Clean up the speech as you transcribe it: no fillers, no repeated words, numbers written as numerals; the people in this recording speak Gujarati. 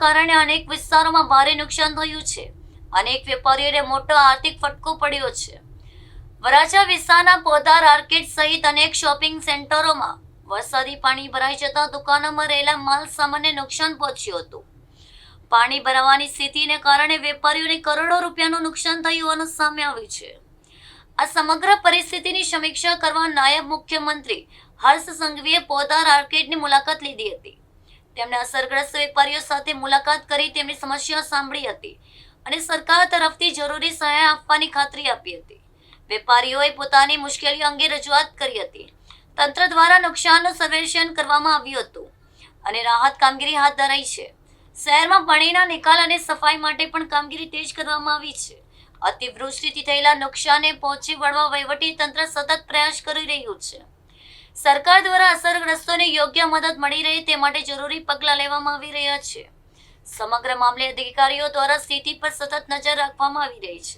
કારણે અનેક વિસ્તારોમાં ભારે નુકસાન થયું છે. અનેક વેપારીઓને મોટો આર્થિક ફટકો પડ્યો છે. વરાછા વિસ્તારના પોદાર આર્કેડ સહિત અનેક શોપિંગ સેન્ટરોમાં વરસાદી પાણી ભરાઈ જતા દુકાનોમાં રહેલા માલ સામાનને નુકસાન પહોંચ્યું હતું. પાણી ભરાવાની સ્થિતિને કારણે વેપારીઓને કરોડો રૂપિયાનું નુકસાન થયું હોવાનું સામે આવ્યું છે. આ સમગ્ર પરિસ્થિતિની સમીક્ષા કરવા નાયબ મુખ્યમંત્રી હર્ષ સંઘવીએ પોદાર આર્કેડની મુલાકાત લીધી હતી. તેમણે અસરગ્રસ્ત વેપારીઓ સાથે મુલાકાત કરી તેમની સમસ્યા સાંભળી હતી અને સરકાર તરફથી જરૂરી સહાય આપવાની ખાતરી આપી હતી. વેપારીઓએ પોતાની મુશ્કેલીઓ અંગે રજૂઆત કરી હતી. તંત્ર દ્વારા નુકસાનનું સર્વેક્ષણ કરવામાં આવ્યું હતું અને રાહત કામગીરી હાથ ધરાઈ છે. શહેરમાં પાણીના નિકાલ અને સફાઈ માટે પણ કામગીરી તેજ કરવામાં આવી છે. અતિવૃષ્ટિથી થયેલા નુકસાનને પહોંચી વળવા વહીવટી તંત્ર સતત પ્રયાસ કરી રહ્યું છે. સરકાર દ્વારા અસરગ્રસ્તોને યોગ્ય મદદ મળી રહે તે માટે જરૂરી પગલાં લેવામાં આવી રહ્યા છે. સમગ્ર મામલે અધિકારીઓ દ્વારા સ્થિતિ પર સતત નજર રાખવામાં આવી રહી છે.